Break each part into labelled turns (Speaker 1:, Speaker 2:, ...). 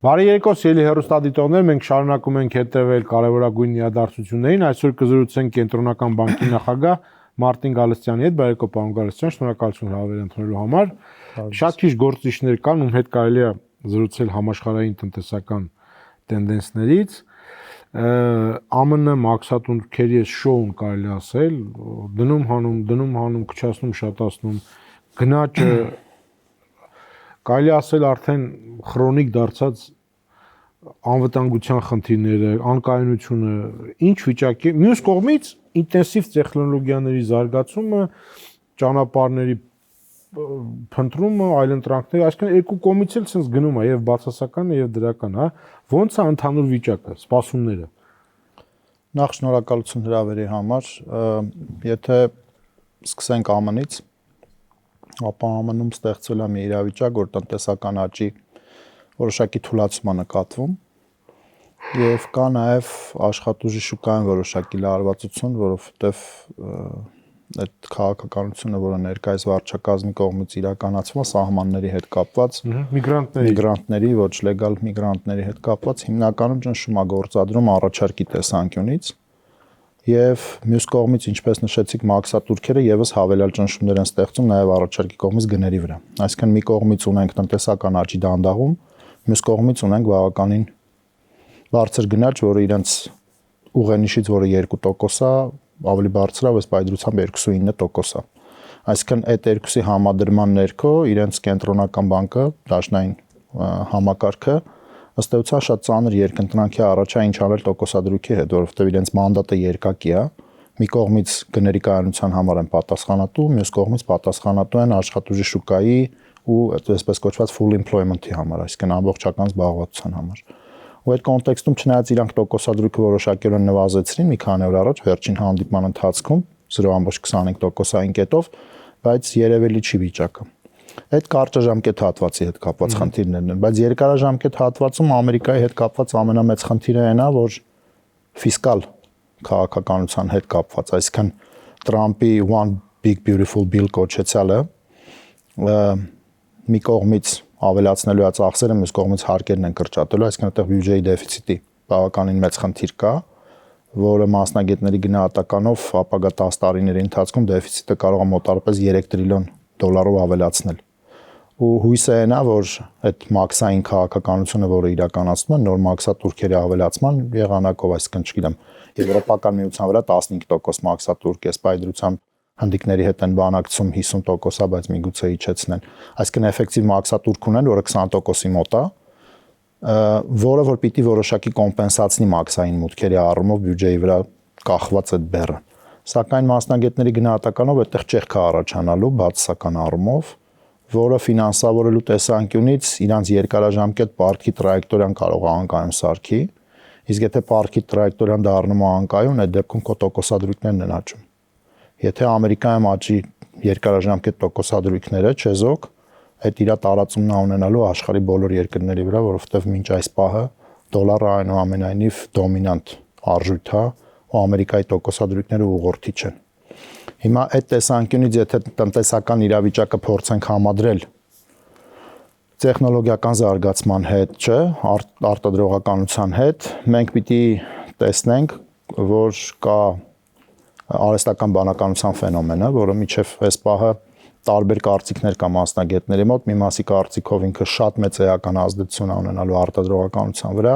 Speaker 1: Բարի երեկո, սիրելի հեռուստադիտողներ, մենք շարունակում ենք հետևել կարևորագույն իրադարձություններին։ Այսօր կզրուցենք Կենտրոնական բանկի նախագահ Մարտին Գալստյանի հետ։ Բարեկո, պարոն Գալստյան, շնորհակալություն հավերն ընդունելու համար։ Շատ քիչ գործիչներ կան, ում հետ կարելի է զրուցել համաշխարհային տնտեսական տենդենսներից։ ԱՄՆ մաքսատունքերի շոուն կարելի ասել, դնում հանում, քչացնում, շատացնում, գնաճը կարելի ասել արդեն քրոնիկ դարձած անվտանգության խնդիրները, անկայունությունը, ինչ վիճակի, մյուս կողմից ինտենսիվ տեխնոլոգիաների զարգացումը, ճանապարհների փնտրումը, այլընտրանքները, այսինքն երկու կողմից էլ sense գնում է եւ բացասականը եւ դրական, հա, ո՞նց է ընդհանուր վիճակը, սպասումները։
Speaker 2: Նախ շնորհակալություն հրավերի համար, եթե սկսենք ԱՄՆ-ից, ապա ԱՄՆ-ում ստեղծվել է մի իրավիճակ, որ տնտեսական աճի որոշակի թուլացում է նկատվում եւ կա նաեւ աշխատուժի շուկայում որոշակի լարվածություն, որովհետեւ այդ քաղաքականությունը, որը ներկայիս վարչակազմի կողմից իրականացվում է սահմանների հետ կապված, միգրանտների, ոչ լեգալ միգրանտների հետ կապված, հիմնականում ճնշում է գործադրում առաջարկի տեսանկյունից եւ մյուս կողմից, ինչպես նշեցիք, մաքսատուրքերը եւս հավելյալ ճնշումներ են ստեղծում նաեւ առաջարկի կողմից գների վրա։ Այսինքն մի կողմից ունենք տնտեսական աճի դանդաղում, մյուս կողմից ունենք բավականին բարձր գնաճ, որը իրենց ուղենիշից, որը 2% է, ավելի բարձր է, բայց պայծրությամբ 2.9% է։ Այսինքն այդ երկուսի համադրման ներքո իրենց կենտրոնական բանկը, դաշնային համակարգը ըստ էության շատ ծանր երկընտրանքի առաջ է ինչ անել տոկոսադրույքի հետ, որովհետև իրենց մանդատը երկակի է։ Մի կողմից գների կայունության համար են պատասխանատու, մյուս կողմից պատասխանատու են աշխատուժի շուկայի ու այսպես կոչված full employment-ի համար, այսինքն ամբողջական զբաղվածության համար։ Ու այդ կոնտեքստում չնայած իրանք տոկոսադրույքը որոշակիորեն նվազեցրին մի քանի օր առաջ վերջին հանդիպման ընթացքում 0.25%-ային կետով, բայց երևելի չի վիճակը։ Այդ կարճաժամկետ հատվածի հետ կապված խնդիրներն են, բայց երկարաժամկետ հատվածում Ամերիկայի հետ կապված ամենամեծ խնդիրը այն է, որ ֆիսկալ քաղաքականության հետ կապված, այսինքն Տրամպի One Big Beautiful Bill կոչեցյալը մի կողմից ավելացնելու է ծախսերը, մյուս կողմից հարկերն են կրճատելու, այսինքն այդտեղ բյուջեի դեֆիցիտի բավականին մեծ խնդիր կա, որը մասնագետների գնահատականով ապագա 10 տարիների ընթացքում դեֆիցիտը կարող է մոտարապես 3 տրիլիոն դոլարով ավելացնել։ Ու հույսը այն է, որ այդ մաքսային քաղաքականությունը, որը իրականացնում են նոր մաքսատուրքերի ավելացման եղանակով, այսինքն չգիտեմ, Եվրոպական միության վրա 15% մաքսատուրք է, սպայդրությամբ հնդիկների հետ են բանակցում 50%-ա, բայց միգուցե իջեցնեն։ Այսինքն էֆեկտիվ մաքսատուրք ունեն, որը 20%-ի մոտ է, որը որ պիտի որոշակի կոմպենսացնի մաքսային մուտքերի առումով բյուջեի վրա կախված այդ բեռը։ Սակայն մասնագետների գնահատականով այդտեղ ճեղք է առաջանալու բացասական առումով, որը ֆինանսավորելու տեսանկյունից իրանց երկարաժամկետ պարտքի տրայեկտորիան կարող է անկայուն սարքի, իսկ եթե պարտքի տրայեկտորիան դառնում է անկայուն, այդ դեպքում քո տոկոսադրույքներն են աճում։ Եթե Ամերիկայում աճի երկարաժամկետ տոկոսադրույքները չեզոք, այդ իր տարածումն է ունենալու աշխարհի բոլոր երկրների վրա, որովհետև մինչ այս պահը դոլարը այնուամենայնիվ դոմինանտ արժույթ է, ու Ամերիկայի տոկոսադրույքները ուղղորդիչ են։ Հիմա այդ տեսանկյունից եթե տնտեսական իրավիճակը փորձենք համադրել տեխնոլոգիական զարգացման հետ, չէ, արտադրողականության հետ, մենք պիտի տեսնենք, որ կա արհեստական բանականության ֆենոմենը, որը միջև այս պահը տարբեր կարծիքներ կա մասնագետների մոտ, մի մասի կարծիքով ինքը շատ մեծ էական ազդեցություն ունենալու արտադրողականության վրա,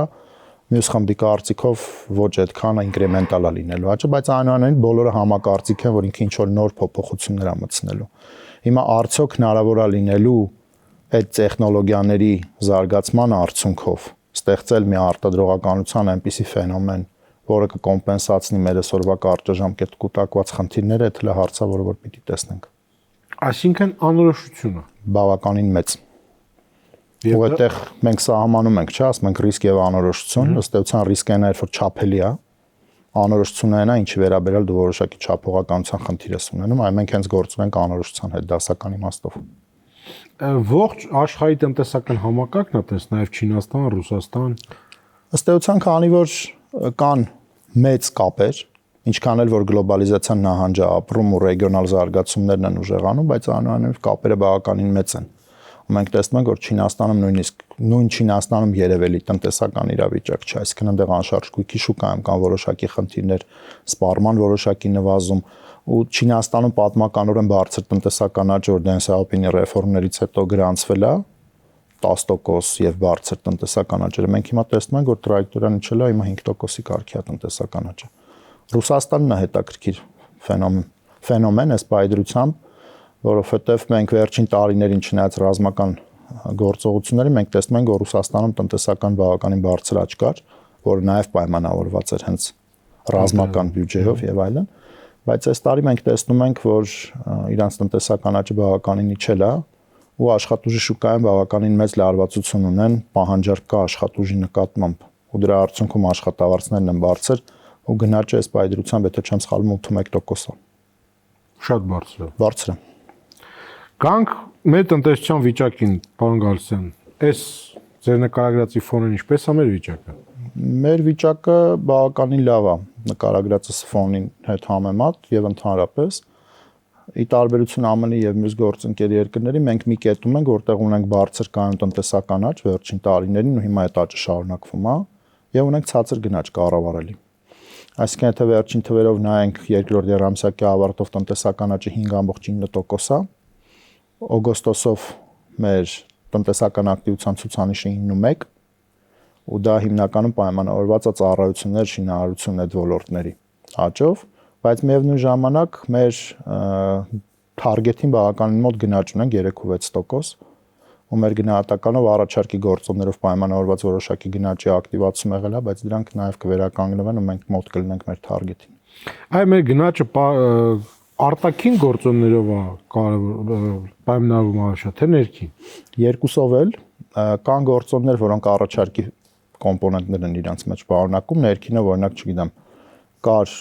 Speaker 2: մյուս խմբի կարծիքով ոչ այդքան ինկրեմենտալ է լինելու աճը, բայց այնուամենայնիվ բոլորը համակարծիք են, որ ինքը ինչ-որ նոր փոփոխություններ է մտցնելու։ Հիմա արդյոք հնարավոր է լինելու այդ տեխնոլոգիաների զարգացման արդյունքով ստեղծել մի արտադրողականության այնպիսի ֆենոմեն, որը կկոմպենսացնի մեր այսօրվա կարճաժամկետ կուտակված խնդիրները, դա էլ հարց է, որը որ պիտի տեսնենք։
Speaker 1: Այսինքն անորոշությունը
Speaker 2: բավականին մեծ։ Ու այդտեղ մենք սահմանում ենք, չէ՞, ասում ենք ռիսկ եւ անորոշություն, ըստ էության ռիսկը այն է, որ չափելի է, անորոշությունը այն է, ինչի վերաբերյալ դու որոշակի չափողականության խնդիր ես ունենում, այ մենք հենց գործում ենք անորոշության հետ դասական իմաստով։
Speaker 1: Ողջ աշխարհի տնտեսական համակարգն է, տես նաեւ Չինաստան, Ռուսաստան։
Speaker 2: Ըստ էության, քանի որ կան մեծ կապեր, ինչքան էլ որ գլոբալիզացիան նահանջ է ապրում ու ռեգիոնալ զարգացումներն են ուժեղանում, բայց անհանրապես կապերը բավականին մեծ են։ Մենք տեսնում ենք, որ Չինաստանում նույնիսկ նույն Չինաստանում երևելի տնտեսական իրավիճակ չէ, այսինքն այնտեղ անշարժ գույքի շուկայում կան որոշակի խնդիրներ, սպառման որոշակի նվազում, ու Չինաստանում պատմականորեն բարձր տնտեսական աճ, որ Դեն Սյաոպինի ռեֆորմներից հետո գրանցվել է 10% եւ բարձր տնտեսական աճը։ Մենք հիմա տեսնում ենք, որ տրայեկտորիան իջել է, հիմա 5%-ի կարգի է տնտեսական աճը։ Ռուսաստանն է հետաքրքիր ֆենոմեն այս պայդրությամբ, որովհետև մենք վերջին տարիներին չնայած ռազմական գործողությունների մենք տեսնում ենք, որ Ռուսաստանում տնտեսական բավականին բարձր աճ կար, որը նաև պայմանավորված էր հենց ռազմական բյուջեով եւ այլն, բայց այս տարի մենք տեսնում ենք, որ իրանց տնտեսական աճը բավականին իջել է ու աշխատուժի շուկայում բավականին մեծ լարվածություն ունեն, պահանջարկ կա աշխատուժի նկատմամբ ու դրա արդյունքում աշխատավարձներն են բարձր ու գնաճը այս պայդրությամբ, եթե չեմ սխալվում, 81% է։
Speaker 1: Շատ բարձր է։
Speaker 2: Բարձր է։
Speaker 1: Գանք մեր տնտեսության վիճակին, պարոն Գալստյան, այս ձեր նկարագրածի ֆոնին ինչպես է մեր վիճակը։
Speaker 2: Մեր վիճակը բավականին լավ է նկարագրածս ֆոնին հետ համեմատ եւ ընդհանրապես ի տարբերություն ԱՄՆ-ի եւ մյուս գործընկեր երկրների մենք մի կետում ենք, որտեղ ունենք բարձր կանոն տնտեսական աճ վերջին տարիներին ու հիմա այդ աճը շարունակվում է եւ ունենք ցածր գնաճ կառավարելի։ Այսինքն եթե վերջին թվերով նայենք երկրորդ երամսյակի ավարտով տնտեսական աճը 5.9% է, օգոստոսով մեր տնտեսական ակտիվության ցուցանիշը 9.1 ու դա հիմնականում պայմանավորված է ծառայություններ, շինարարություն այդ ոլորտների աճով, բայց միևնույն ժամանակ մեր թարգեթին բավականին մոտ գնաճ ունենք 3.6% ու մեր գնահատականով առաջարկի գործոններով պայմանավորված որոշակի գնաճի ակտիվացում եղել է, բայց դրանք նաև կվերականգնվեն ու մենք մոտ կլինենք մեր թարգեթին։
Speaker 1: Այ մեր գնաճը արտաքին գործոններով է կարևոր պայմանավորվում է, թե ներքին։
Speaker 2: Երկուսով էլ կան գործոններ, որոնք առաջարկի կոմպոնենտներ են իրանց մեջ պարունակում, ներքինը օրինակ, չգիտեմ, կար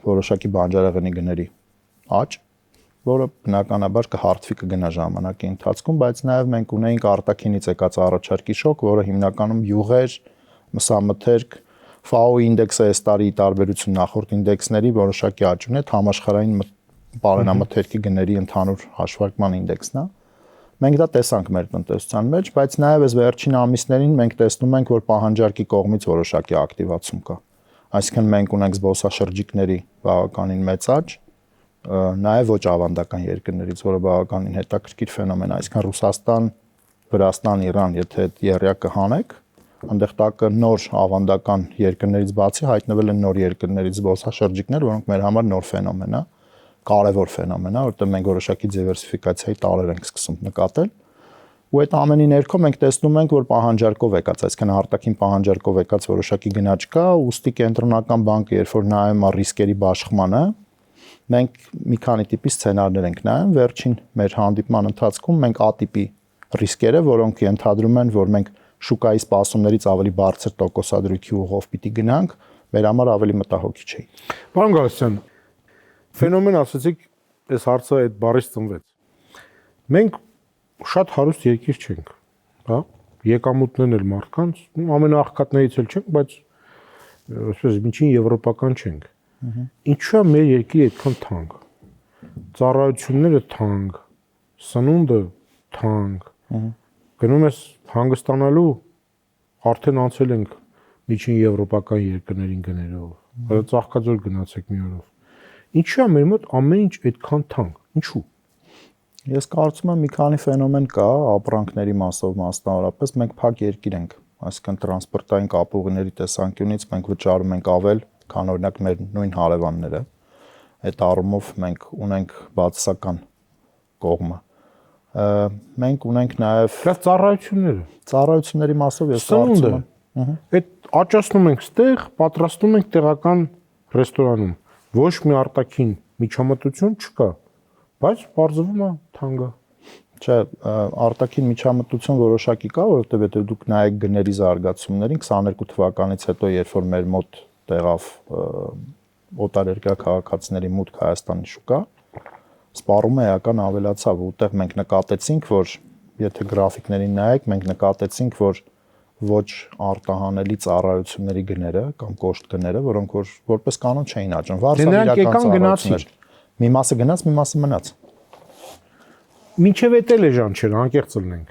Speaker 2: որոշակի բանջարեղենի գների աճ, որը բնականաբար կհարթվի կգնա ժամանակի ընթացքում, բայց նաև մենք ունեինք արտաքինից եկած առաջարկի շոկ, որը հիմնականում յուղեր, մսամթերք, FAO ինդեքսը այս տարի տարբերություն նախորդ ինդեքսների որոշակի աճ ունի, համաշխարհային բարենամթերքի գների ընդհանուր հաշվարկման ինդեքսն է։ Մենք դա տեսանք մեր տնտեսության մեջ, բայց նաև այս վերջին ամիսներին մենք տեսնում ենք, որ պահանջարկի կողմից որոշակի ակտիվացում կա։ Այսինքն մենք ունենք զբոսաշրջիկների բավականին մեծ աճ, նաև ոչ ավանդական երկրներից, որը բավականին հետաքրքիր ֆենոմեն է, այսինքն Ռուսաստան, Վրաստան, Իրան, եթե այդ եռյակը հանեք, այնտեղ տակը նոր ավանդական երկրներից բացի հայտնվել են նոր երկրներից զբոսաշրջիկներ, որոնք մեր համար նոր ֆենոմեն է, կարևոր ֆենոմեն է, որտեղ մենք որոշակի դիվերսիֆիկացիայի տարեր ենք սկսում նկատել։ Ու այդ ամենի ներքո մենք տեսնում ենք, որ պահանջարկով եկած, այսինքն արտաքին պահանջարկով եկած որոշակի գնաճ կա, ուստի կենտրոնական բանկը, երբ որ նայում է ռիսկերի բաշխմանը, մենք մի քանի տիպի սցենարներ ենք նայում, վերջին մեր հանդիպման ընթացքում մենք A-տիպի ռիսկերը, որոնք ենթադրում են, որ մենք շուկայի սպասումներից ավելի բարձր տոկոսադրույքի ուղով պիտի գնանք, մեր համար ավելի մտահոգիչ է։
Speaker 1: Պարոն Գալստյան, ֆենոմեն ասացիք, այս հարցը այդ բառից ծնվեց։ Մենք շատ հարուստ երկիր չենք, հա? Եկամուտներն էլ մարդկանց, ամենաաղքատներից էլ չենք, բայց այսպես միջին եվրոպական չենք։ Ինչու է մեր երկիրը այդքան թանկ։ Ծառայությունները թանկ, սնունդը թանկ։ Գնում ես հանգստանալու, արդեն անցել ենք միջին եվրոպական երկրներին գներով։ Հələ Ծաղկաձոր գնացեք մի օրով։ Ինչու է մեր մոտ ամեն ինչ այդքան թանկ։ Ինչու։
Speaker 2: Ես կարծում եմ մի քանի ֆենոմեն կա, ապրանքների մասով մասնավորապես մենք փակ երկիր ենք, այսինքն տրանսպորտային կապուղիների տեսանկյունից մենք վճարում ենք ավել, քան օրինակ մեր նույն հարևանները։ Այդ առումով մենք ունենք բացասական կողմը։ Մենք ունենք նաև ծառայությունների մասով ես կարծում եմ։
Speaker 1: Այդ աճացնում ենք ստեղ, պատրաստում ենք տեղական ռեստորանում։ Ոչ մի արտաքին միջամտություն չկա, բայց բարձվում է թանկը։
Speaker 2: Չէ, արտաքին միջամտություն որոշակի կա, որովհետև եթե դուք նայեք գների զարգացումներին 22 թվականից հետո, երբ որ մեր մոտ տեղավ օտարերկրյա քաղաքացիների մուտք Հայաստանի շուկա, սպառումը էական ավելացավ, որտեղ մենք նկատեցինք, որ եթե գրաֆիկներին նայեք, մենք նկատեցինք, որ ոչ արտահանելի ծառայությունների գները կամ կոշտ գները, որոնք որպես կանոն չէին աճում, վարձավիրական ծառայություններ։ Մի մասը գնաց, մի մասը մնաց։
Speaker 1: Մինչև էտել է ժանչեր, անկեղծ լինենք։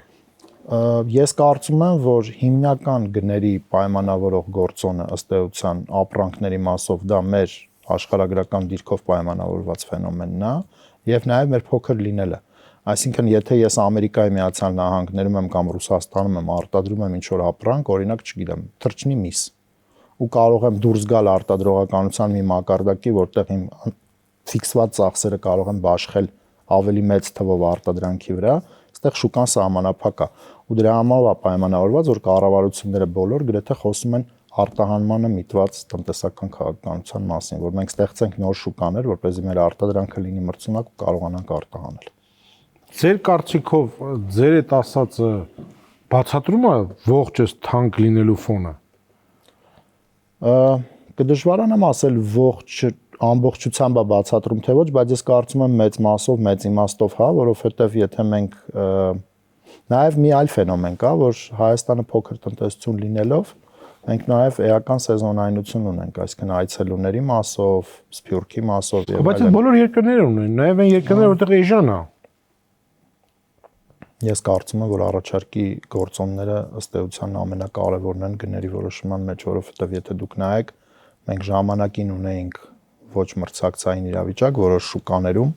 Speaker 2: Ես կարծում եմ, որ հիմնական գների պայմանավորող գործոնը ըստ էության ապրանքների մասով դա մեր աշխարհագրական դիրքով պայմանավորված ֆենոմենն է եւ նաեւ մեր փոքր լինելը։ Այսինքն, եթե ես Ամերիկայի Միացյալ Նահանգներում եմ կամ Ռուսաստանում եմ արտադրում եմ ինչ-որ ապրանք, օրինակ, չգիտեմ, թռչնի միս, ու կարող եմ դուրս գալ արտադրողականության մի մակարդակի, որտեղ իմ ֆիքսված ծախսերը կարող են բաշխել ավելի մեծ թվով արտադրանքի վրա, այստեղ շուկան սահմանափակ է, ու դրա համար է պայմանավորված, որ կառավարությունները բոլոր գրեթե խոսում են արտահանմանը միտված տնտեսական քաղաքականության մասին, որ մենք ստեղծենք նոր շուկաներ, որպեսզի մեր արտադրանքը լինի մրցունակ ու կարողանանք արտահանել։
Speaker 1: Ձեր կարծիքով ձեր այդ ասածը բացատրում է ողջս թանկ լինելու ֆոնը։
Speaker 2: Կդժվարանամ ասել ողջ ամբողջությամբ է բացատրում թե ոչ, բայց ես կարծում եմ մեծ մասով, մեծ իմաստով հա, որովհետև եթե մենք նաև մի այլ ֆենոմեն կա, որ Հայաստանը փոքր տնտեսություն լինելով մենք նաև էական սեզոնայնություն ունենք, այսինքն այցելուների մասով, սփյուռքի մասով եւ այլն։
Speaker 1: Բայց այդ բոլոր երկրները ունեն, նաև այն երկրները, որտեղ էժան է։
Speaker 2: Ես կարծում եմ, որ առաջարկի գործոնները ըստ էության ամենակարևորն են գների որոշման մեջ, որովհետև եթե դուք նայեք, մենք ժամանակին ունեինք ոչ մրցակցային իրավիճակ որոշ շուկաներում,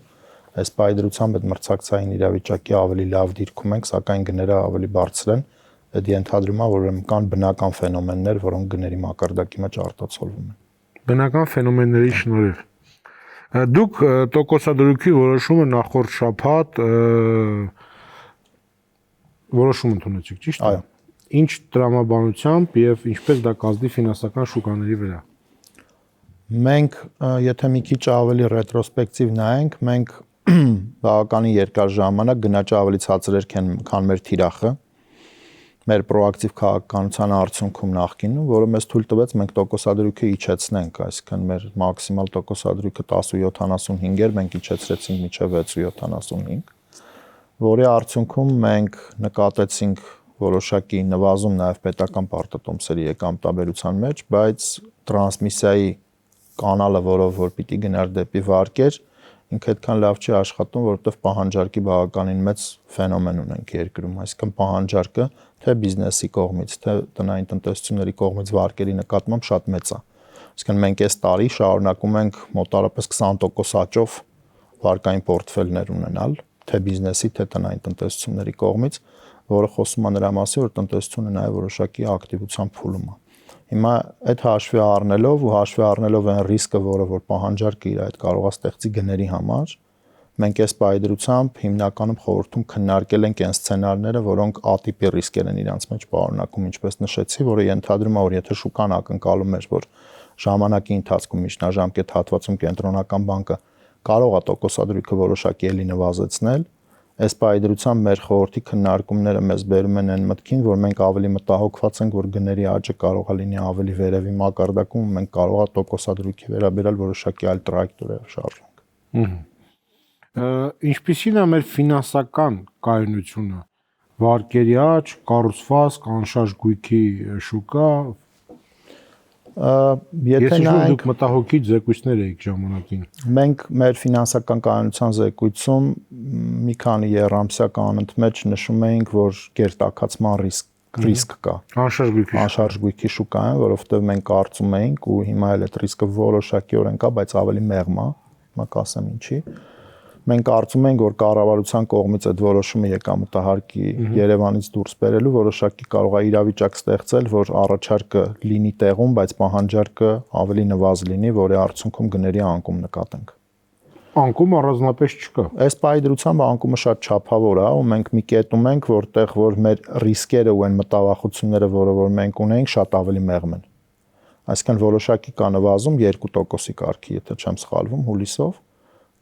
Speaker 2: այս պայդրությամբ այդ մրցակցային իրավիճակի ավելի լավ դիրքում ենք, սակայն գները ավելի բարձր են, այդ ենթադրում է, որ կան բնական ֆենոմեններ, որոնք գների մակարդակի մեջ արտացոլվում են։
Speaker 1: Բնական ֆենոմենների շնորհիվ։ Դուք տոկոսադրույքի որոշումը նախորդ շաբաթ որոշում ընդունեցիք, ճիշտ է։
Speaker 2: Այո։
Speaker 1: Ինչ տրամաբանությամբ եւ ինչպես դա կազդի ֆինանսական շուկաների վրա։
Speaker 2: Մենք, եթե մի քիչ ավելի ռետրոսպեկտիվ նայենք, մենք բավականին երկար ժամանակ գնաճը ավելի ցածր էր, քան մեր թիրախը, մեր պրոակտիվ քաղաքականության արդյունքում նախկինում, որը մեզ թույլ տվեց մենք տոկոսադրույքը իջեցնենք, այսինքն մեր մաքսիմալ տոկոսադրույքը 10.75 էր, մենք իջեցրեցինք մինչև 6.75, որի արդյունքում մենք նկատեցինք որոշակի նվազում նաև պետական պարտատոմսերի եկամտաբերության մեջ, բայց տրանսմիսիայի կանալը, որով որ պիտի գնար դեպի վարկեր, ինքը այդքան լավ չի աշխատում, որովհետև պահանջարկի բավականին մեծ ֆենոմեն ունենք երկրում, այսինքն պահանջարկը թե բիզնեսի կողմից, թե տնային տնտեսությունների կողմից վարկերի նկատմամբ շատ մեծ է։ Այսինքն մենք այս տարի շարունակում ենք մոտավորապես 20% աճով վարկային պորտֆելներ ունենալ, թե բիզնեսի, թե տնային տնտեսությունների կողմից, որը խոսում է նրա մասին, որ տնտեսությունը նաև որոշակի ակտիվության փուլում է։ Հիմա այդ հաշվի առնելով ու հաշվի առնելով այն ռիսկը, որը որ պահանջարկը իր այդ կարող է ստեղծի գների համար, մենք այս պայդրությամբ հիմնականում խորհրդում քննարկել ենք այն սցենարները, որոնք ատիպի ռիսկեր են իրենց մեջ պարունակում, ինչպես նշեցի, որը ենթադրում է, որ եթե շուկան ակնկալում էր, որ ժամանակի ընթացքում միջնաժամկետ հատվածում կենտրոնական բանկը կարող է տոկոսադրույքը որոշակի էլի նվազեցնել, այս պայդրությամբ մեր խորհրդի քննարկումները մեզ բերում են այն մտքին, որ մենք ավելի մտահոգված ենք, որ գների աճը կարող է լինի ավելի վերևի մակարդակում, մենք կարող է տոկոսադրույքի վերաբերյալ որոշակի այլ տրայեկտորիայով շարժենք։
Speaker 1: Ինչպիսին է մեր ֆինանսական կայունությունը, վարկերի աճ, կառուցվածք, անշարժ գույքի շուկա։ Եթե նայենք, դուք մտահոգիչ զեկույցներ եք ժամանակին։
Speaker 2: Մենք մեր ֆինանսական կայունության զեկույցում մի քանի եռամսյա անընդմեջ նշում էինք, որ գերտաքացման ռիսկ կա։ Անշարժ գույքի շուկայում, որովհետև մենք կարծում էինք ու հիմա էլ այդ ռիսկը որոշակիորեն կա, բայց ավելի մեղմ է, հիմա կասեմ ինչի։ Մենք կարծում ենք, որ կառավարության կողմից այդ որոշումը եկամտահարկի Երևանից դուրս բերելու որոշակի կարող է իրավիճակ ստեղծել, որ առաջարկը լինի տեղում, բայց պահանջարկը ավելի նվազ լինի, որի արդյունքում գների անկում նկատենք։
Speaker 1: Անկում առանձնապես չկա։
Speaker 2: Այս պայդրությամբ անկումը շատ չափավոր է, ու մենք մի կետում ենք, որտեղ որ մեր ռիսկերը ու այն մտավախությունները, որը որ մենք ունենք, շատ ավելի մեղմ են։ Այսինքն որոշակի կա նվազում 2%-ի կարգի, եթե չեմ սխալվում, հուլիսով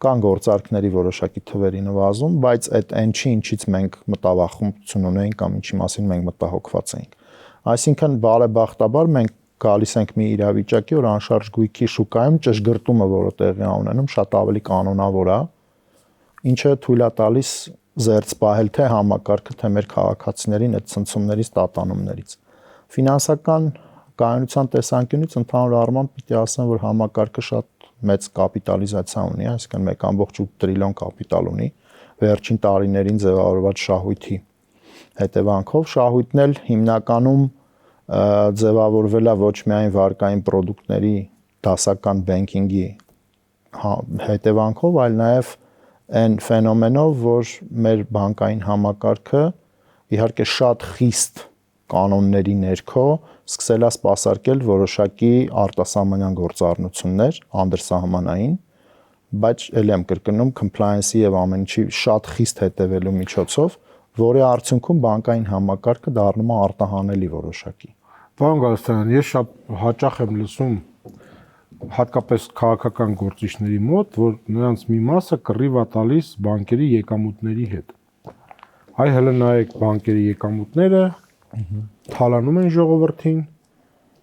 Speaker 2: կան գործարքների որոշակի թվերի նվազում, բայց այդ այն չի, ինչից մենք մտավախություն ունենք կամ ինչի մասին մենք մտահոգված էինք։ Այսինքն բարեբախտաբար մենք գալիս ենք մի իրավիճակի, որ անշարժ գույքի շուկայում ճշգրտումը, որը տեղի է ունենում, շատ ավելի կանոնավոր է, ինչը թույլ է տալիս զերծ պահել թե համակարգը, թե մեր քաղաքացիներին այդ ցնցումներից, տատանումներից։ Ֆինանսական կայունության տեսանկյունից ընդհանուր առմամբ պիտի ասեմ, որ համակարգը շատ մեծ կապիտալիզացիա ունի, այսինքն 1.8 տրիլիոն կապիտալ ունի, վերջին տարիներին ձևավորված շահույթի հետևանքով շահույթն էլ հիմնականում ձևավորվել է ոչ միայն վարկային պրոդուկտների դասական բենքինգի հետևանքով, այլ նաև այն ֆենոմենով, որ մեր բանկային համակարգը իհարկե շատ խիստ կանոնների ներքո սկսել է սպասարկել որոշակի արտասահմանյան գործառնություններ անդրսահմանային, բայց ել եմ կրկնում compliance-ի եւ ամեն ինչի շատ խիստ հետևելու միջոցով, որի արդյունքում բանկային համակարգը դառնում է արտահանելի որոշակի։
Speaker 1: Պարոն Գալստյան, ես շատ հաճախ եմ լսում հատկապես քաղաքական գործիչների մոտ, որ նրանց մի մասը կռիվ է տալիս բանկերի եկամուտների հետ։ Այ հələ նայեք բանկերի եկամուտները, թալանում են ժողովրդին,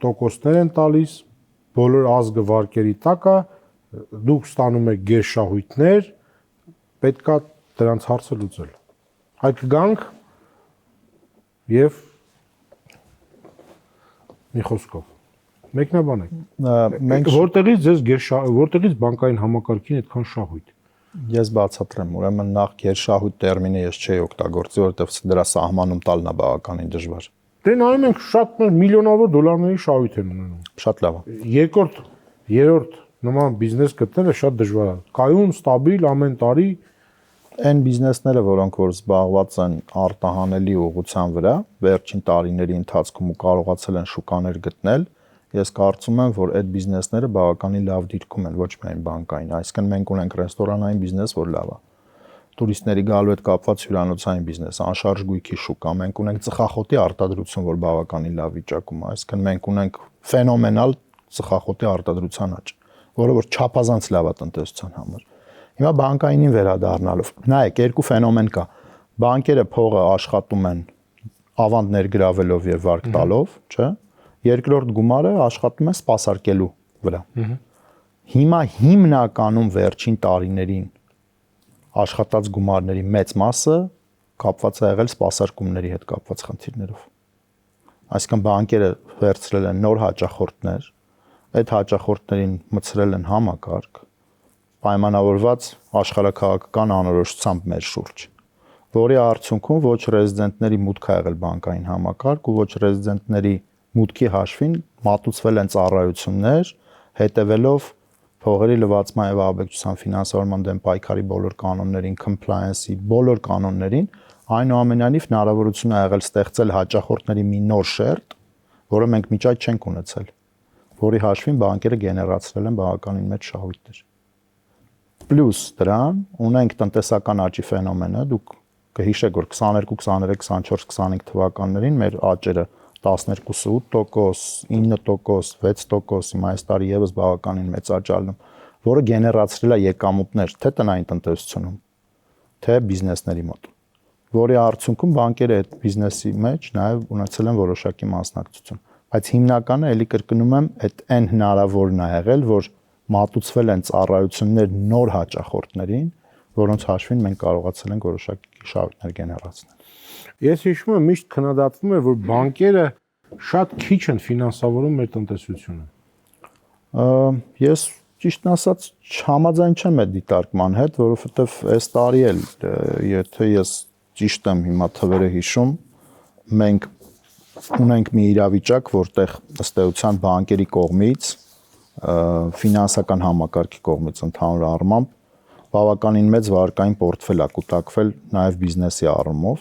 Speaker 1: տոկոսներ են տալիս, բոլոր ազգը վարկերի տակ է, դուք ստանում եք գերշահույթներ, պետքա դրանց հարցը լուծել։ Այ կգանք եւ մի խոսքով մեկնաբանեք։ Մենք որտեղից բանկային համակարգին այդքան շահույթ։
Speaker 2: Ես բացատրեմ, ուրեմն նախ գերշահույթ տերմինը ես չէի օգտագործի, որովհետև դրա սահմանում տալն է բավականին դժվար։
Speaker 1: Դե նայում ենք շատ միլիոնավոր դոլարների շահույթ են ունենում։
Speaker 2: Շատ լավ է։
Speaker 1: Երկրորդ, երրորդ նման բիզնես գտնելը շատ դժվար է։ Կայուն, ստաբիլ ամեն տարի
Speaker 2: այն բիզնեսները, որոնք որ զբաղված են արտահանելի ուղղության վրա, վերջին տարիների ընթացքում ու կարողացել են շուկաներ գտնել, ես կարծում եմ, որ այդ բիզնեսները բավականին լավ դիրքում են, ոչ միայն բանկային, այսինքն մենք ունենք ռեստորանային բիզնես, որ լավ է։ Տուրիստների գալու հետ կապված հյուրանոցային բիզնես, անշարժ գույքի շուկա, մենք ունենք ծխախոտի արտադրություն, որ բավականին լավ վիճակում է, այսինքն մենք ունենք ֆենոմենալ ծխախոտի արտադրության աճ, որը որ չափազանց լավ է տնտեսության համար։ Հիմա բանկայինին վերադառնալով, նայեք, երկու ֆենոմեն կա։ Բանկերը փողը աշխատում են ավանդ ներգրավելով եւ վարկ տալով, չէ՞։ Երկրորդ գումարը աշխատում է սպասարկելու վրա։ Հիմա հիմնականում վերջին տարիներին աշխատած գումարների մեծ մասը կապված է եղել սպասարկումների հետ կապված խնդիրներով։ Այսինքն բանկերը վերցրել են նոր հաճախորդներ, այդ հաճախորդներին մցրել են համակարգ, պայմանավորված աշխարհաքաղաքական անորոշությամբ մեր շուրջ, որի արդյունքում ոչ ռեզիդենտների մուտք է եղել բանկային համակարգ ու ոչ ռեզիդենտների մուտքի հաշվին մատուցվել են ծառայություններ, հետևելով փողերի լվացման եւ աբեկչության ֆինանսավորման դեմ պայքարի բոլոր կանոններին, compliance-ի բոլոր կանոններին, այնուամենայնիվ հնարավորություն է եղել ստեղծել հաճախորդների մի նոր շերտ, որը մենք միջ այդ չենք ունեցել, որի հաշվին բանկերը գեներացրել են բավականին մեծ շահույթներ։ Պլյուս դրան ունենք տնտեսական աճի ֆենոմենը, դուք կհիշեք, որ 22, 23, 24, 25 թվականներին մեր աճերը 12.8%, 9%, 6%, հիմա այս տարի եւս բավականին մեծ աճ ալնում, որը գեներացրել է եկամուտներ թե տնային տնտեսությունում, թե բիզնեսների մոտ, որի արդյունքում բանկերը այդ բիզնեսի մեջ նաեւ ունեցել են որոշակի մասնակցություն, բայց հիմնականը էլի կրկնում եմ, այդ այն հնարավորն է եղել, որ մատուցվել են ծառայություններ նոր հաճախորդներին, որոնց հաշվին մենք կարողացել ենք որոշակի շահույթներ գեներացնել։
Speaker 1: Ես հիշում եմ, միշտ քննադատվում էր, որ բանկերը շատ քիչ են ֆինանսավորում մեր տնտեսությունը։
Speaker 2: Ես ճիշտն ասած համաձայն չեմ այդ դիտարկման հետ, որովհետև այս տարի էլ, եթե ես ճիշտ եմ հիմա թվերը հիշում, մենք ունենք մի իրավիճակ, որտեղ ըստ էության բանկերի կողմից, ֆինանսական համակարգի կողմից ընդհանուր առմամբ բավականին մեծ վարկային պորտֆել է կուտակվել նաև բիզնեսի առումով։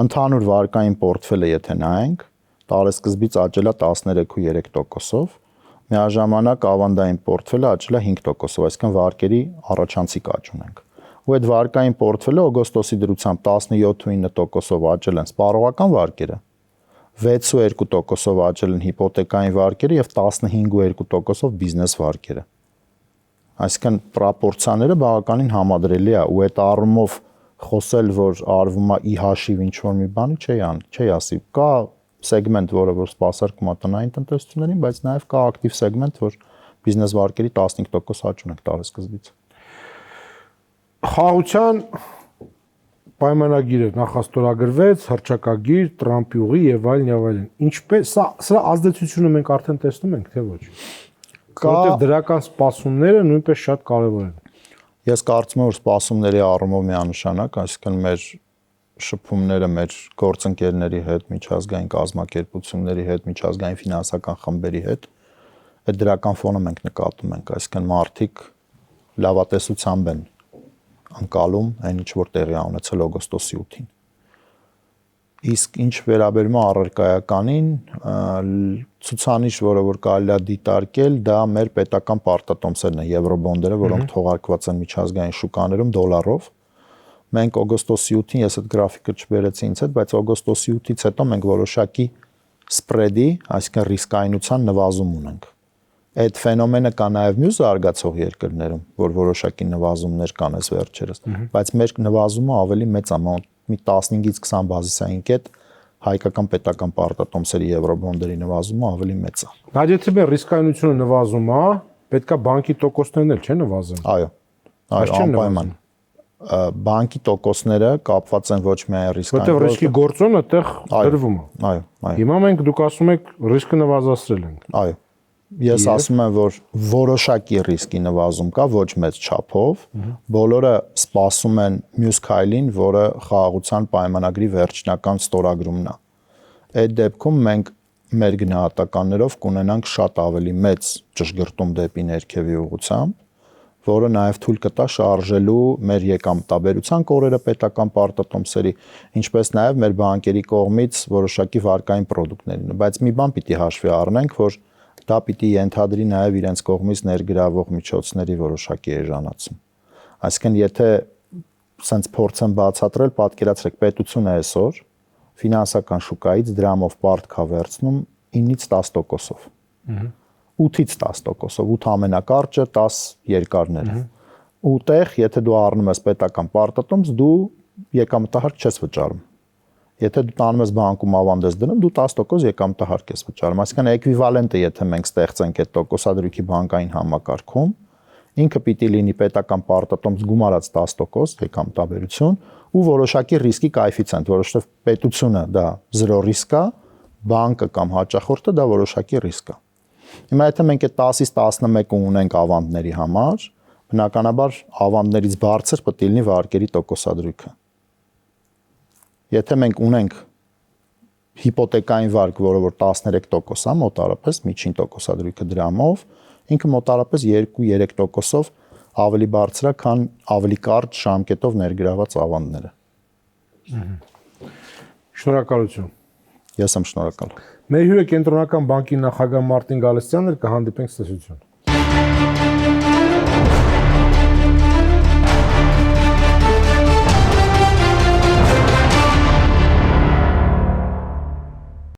Speaker 2: Ընդհանուր վարկային պորտֆելը եթե նայենք, տարեսկզբից աճել է 13.3%-ով, միաժամանակ ավանդային պորտֆելը աճել է 5%-ով, այսինքն վարկերի առաջանցիկ աճ ունենք։ Ու այդ վարկային պորտֆելը օգոստոսի դրությամբ 17.9%-ով աճել են սպառողական վարկերը, 6.2%-ով աճել են հիպոթեկային վարկերը եւ 15.2%-ով բիզնես վարկերը։ Այսինքն պրոպորցիաները բավականին համադրելի է ու այդ առումով խոսել, որ արվում է ի հաշիվ ինչ-որ մի բանի, չի ասի։ Կա սեգմենտ, որը որ սպասարկում է տնային տնտեսություններին, բայց նաև կա ակտիվ սեգմենտ, որ բիզնես վարկերի 15% աճ ունենք տարեսկզբից։
Speaker 1: Խաղաղության պայմանագիրը նախաստորագրվեց, հռչակագիր, Տրամպի ուղի եւ այլն։ Ինչպես սա ազդեցությունը մենք արդեն տեսնում ենք, թե ոչ։ Որտեղ դրական սպասումները նույնպես շատ կարևոր են։
Speaker 2: Ես կարծում եմ, որ սպասումների առումով միանշանակ, այսինքն մեր շփումները մեր գործընկերների հետ, միջազգային կազմակերպությունների հետ, միջազգային ֆինանսական խմբերի հետ, այդ դրական ֆոնը մենք նկատում ենք, այսինքն մարդիկ լավատեսությամբ են անցալում այն ինչ որ տեղի ունեցել օգոստոսի 8-ին։ Իսկ ինչ վերաբերում է առարկայականին, ցուցանիշ, որը որ կարելի է դիտարկել, դա մեր պետական պարտատոմսերն են, եվրոբոնդերը, որոնք թողարկված են միջազգային շուկաներում դոլարով։ Մենք օգոստոսի 8-ին, ես այդ գրաֆիկը չբերեցի ինձ հետ, բայց օգոստոսի 8-ից հետո մենք որոշակի սպրեդի, այսինքն ռիսկայնության նվազում ունենք։ Այդ ֆենոմենը կա նաև մյուս զարգացող երկրներում, որ որոշակի նվազումներ կան այս վերջերս, բայց մեր նվազումը ավելի մեծ է, մի 15-ից 20 բազիսային կետ հայկական պետական պարտատոմսերի եվրոբոնդերի նվազումը ավելի մեծ է։
Speaker 1: Բայց եթե մեր ռիսկայնությունը նվազում է, պետքա բանկի տոկոսներն էլ չէ նվազեն։
Speaker 2: Այո, անպայման։ Բանկի տոկոսները կապված են ոչ միայն ռիսկային,
Speaker 1: որտեղ ռիսկի գործոնը այդտեղ դրվում է։
Speaker 2: Այո։
Speaker 1: Հիմա մենք դուք ասում եք ռիսկը նվազացրել ենք։
Speaker 2: Այո։ Ես ասում եմ, որ որոշակի ռիսկի նվազում կա, ոչ մեծ չափով, բոլորը սպասում են մյուս քայլին, որը խաղաղության պայմանագրի վերջնական ստորագրումն է։ Այդ դեպքում մենք մեր գնահատականներով կունենանք շատ ավելի մեծ ճշգրտում դեպի ներքևի ուղղությամբ, որը նաև թույլ կտա շարժելու մեր եկամտաբերության կորերը պետական պարտատոմսերի, ինչպես նաև մեր բանկերի կողմից որոշակի վարկային պրոդուկտներին, բայց մի բան պիտի հաշվի առնենք, որ դա պիտի ենթադրի նաև իրենց կողմից ներգրավող միջոցների որոշակի էժանացում։ Այսինքն, եթե սենց փորձեմ բացատրել, պատկերացրեք, պետությունը այսօր ֆինանսական շուկայից դրամով պարտք է վերցնում 9-ից 10%-ով։ 8-ից 10%-ով, 8 ամենակարճը, 10 երկարները։ Ուտեղ, եթե դու առնում ես պետական պարտատոմս, դու եկամտահարկ չես վճարում։ Եթե դու տանում ես բանկում ավանդ ես դնում, դու 10% եկամտահարկ ես վճարում։ Այսինքն էկվիվալենտը, եթե մենք ստեղծենք այդ տոկոսադրույքի բանկային համակարգում, ինքը պիտի լինի պետական պարտատոմս գումարած 10% եկամտաբերություն ու որոշակի ռիսկի կոեֆիցիենտ, որովհետև պետությունը դա 0 ռիսկ է, բանկը կամ հաճախորդը դա որոշակի ռիսկ է։ Հիմա եթե մենք այդ 10-ից 11 ունենք ավանդների համար, բնականաբար ավանդներից բարձր պետք է լինի վարկերի տոկոսադրույքը։ Եթե մենք ունենք հիպոթեկային վարկ, որը որ 13% է մոտարապես, միջին տոկոսադրույքը դրամով, ինքը մոտարապես 2-3%-ով ավելի բարձր է, քան ավելի կարճ ժամկետով ներգրաված ավանդները։
Speaker 1: Շնորհակալություն։
Speaker 2: Ես եմ շնորհակալ։
Speaker 1: Մեր հյուրը Կենտրոնական բանկի նախագահ Մարտին Գալստյանն էր, կհանդիպենք ցտեսություն։